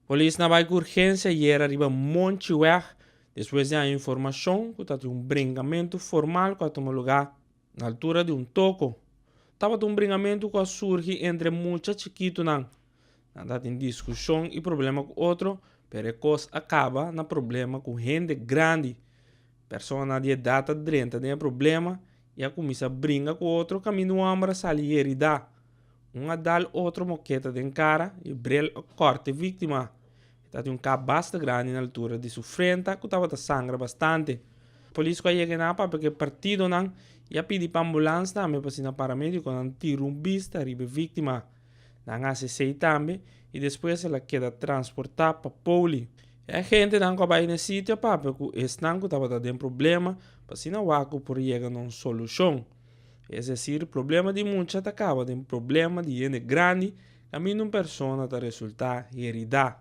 Polícia na vai com urgência e era arriba monte weg. Depois de a informação que está um brincamento formal que toma lugar na altura de um toco. Estava um brincamento que surge entre muitos chiquitos não. Nada em discussão e problema com outro, pero coisa acaba na problema com gente grande. Persona de data 30 tem problema e a começa a brincar com outro caminho ambra sali herida. Dal outro moqueta de cara e brel corte vítima. Está um cabo bastante grande na altura de sua frente que estava sangra bastante. A polícia chega na porque partido não e a pedir para ambulância também para ser paramédico não tira vista ribe vítima. Não ACC também e depois ela queda transportada para poli. A gente não vai no sítio para porque esse não estava tendo problema para se não waco por chegar a uma solução. É decir, problema de muitos acaba de problema de gente grande, caminho uma pessoa a resultar herida.